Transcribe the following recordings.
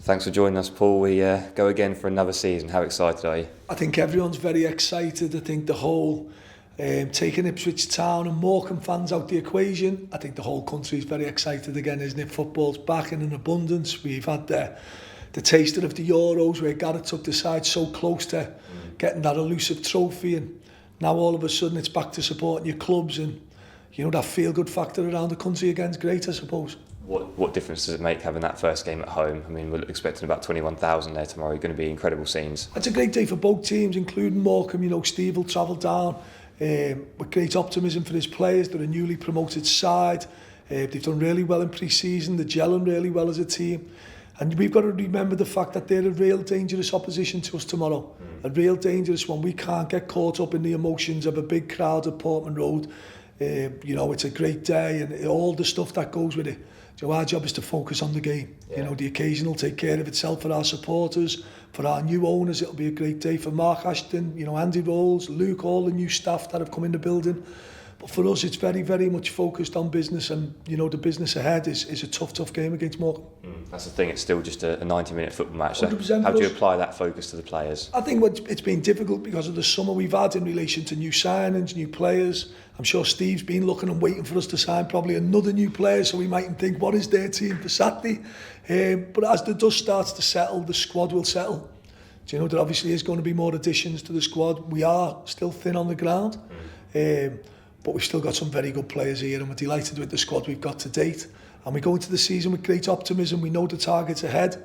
Thanks for joining us, Paul. We go again for another season. How excited are you? I think everyone's very excited. I think the whole taking Ipswich Town and Morecambe fans out the equation, I think the whole country is very excited again, isn't it? Football's back in an abundance. We've had the taster of the Euros where Gareth took the side so close to getting that elusive trophy, and now all of a sudden it's back to supporting your clubs, and that feel-good factor around the country again is great, I suppose. What difference does it make having that first game at home? I mean, we're expecting about 21,000 there tomorrow. Going to be incredible scenes. It's a great day for both teams, including Morecambe. Steve will travel down with great optimism for his players. They're a newly promoted side. They've done really well in pre-season. They're gelling really well as a team. And we've got to remember the fact that they're a real dangerous opposition to us tomorrow. A real dangerous one. We can't get caught up in the emotions of a big crowd at Portman Road. It's a great day and all the stuff that goes with it. So our job is to focus on the game. Yeah. The occasion will take care of itself for our supporters, for our new owners. It'll be a great day for Mark Ashton, Andy Rolls, Luke, all the new staff that have come in the building. But for us, it's very, very much focused on business, and the business ahead is a tough game against Morecambe. That's the thing. It's still just a 90-minute football match. So 100% how do you apply that focus to the players? I think it's been difficult because of the summer we've had in relation to new signings, new players. I'm sure Steve's been looking and waiting for us to sign probably another new player, so we mightn't think, what is their team for Saturday? But as the dust starts to settle, the squad will settle. There obviously is going to be more additions to the squad. We are still thin on the ground, but we've still got some very good players here, and we're delighted with the squad we've got to date. And we go into the season with great optimism. We know the target's ahead.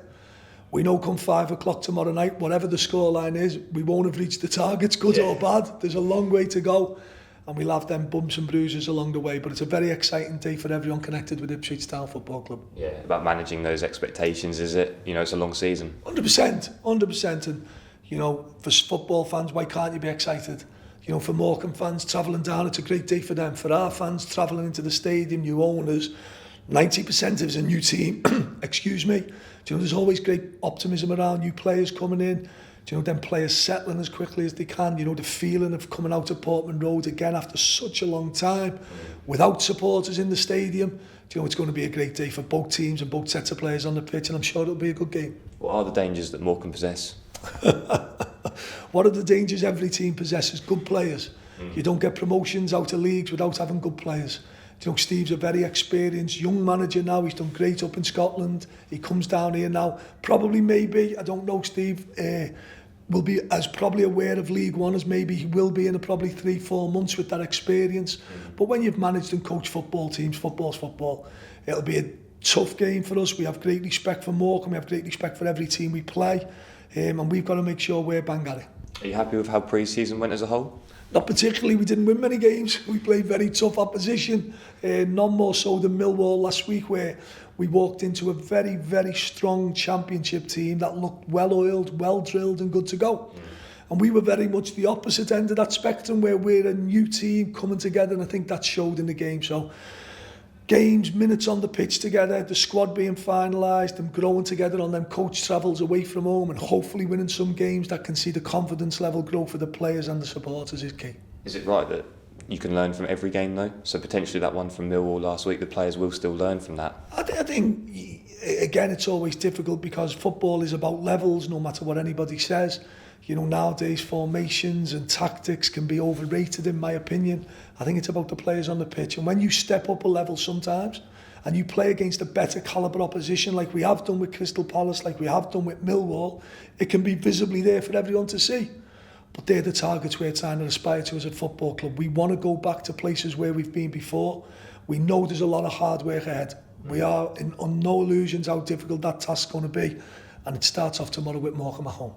We know come 5 o'clock tomorrow night, whatever the scoreline is, we won't have reached the targets, good or bad. There's a long way to go, and we'll have them bumps and bruises along the way. But it's a very exciting day for everyone connected with Ipswich Town Football Club. Yeah, about managing those expectations, is it? It's a long season. 100%. And, for football fans, why can't you be excited? For Morecambe fans travelling down, it's a great day for them. For our fans travelling into the stadium, new owners, 90% is a new team. Excuse me. There's always great optimism around new players coming in. Them players settling as quickly as they can. The feeling of coming out of Portman Road again after such a long time without supporters in the stadium. It's going to be a great day for both teams and both sets of players on the pitch, and I'm sure it'll be a good game. What are the dangers that Morecambe possess? What are the dangers every team possesses? Good players. You don't get promotions out of leagues without having good players. Steve's a very experienced young manager now. He's done great up in Scotland. He comes down here now. Maybe, I don't know, Steve will be as probably aware of League One as maybe he will be in probably 3-4 months with that experience. But when you've managed and coached football teams, football's football. It'll be a tough game for us. We have great respect for Morecambe. We have great respect for every team we play. And we've got to make sure we're bang at it. Are you happy with how pre-season went as a whole? Not particularly. We didn't win many games. We played very tough opposition. None more so than Millwall last week, where we walked into a very, very strong championship team that looked well-oiled, well-drilled and good to go. And we were very much the opposite end of that spectrum, where we're a new team coming together, and I think that showed in the game. So games, minutes on the pitch together, the squad being finalised, them growing together on them coach travels away from home, and hopefully winning some games that can see the confidence level grow for the players and the supporters is key. Is it right that you can learn from every game though? So potentially that one from Millwall last week, the players will still learn from that? I think, again, it's always difficult because football is about levels, no matter what anybody says. Nowadays formations and tactics can be overrated in my opinion. I think it's about the players on the pitch, and when you step up a level sometimes and you play against a better calibre opposition like we have done with Crystal Palace, like we have done with Millwall, it can be visibly there for everyone to see. But they're the targets we're trying to aspire to as a football club. We want to go back to places where we've been before. We know there's a lot of hard work ahead. We are on no illusions how difficult that task's going to be, and it starts off tomorrow with Morecambe at home.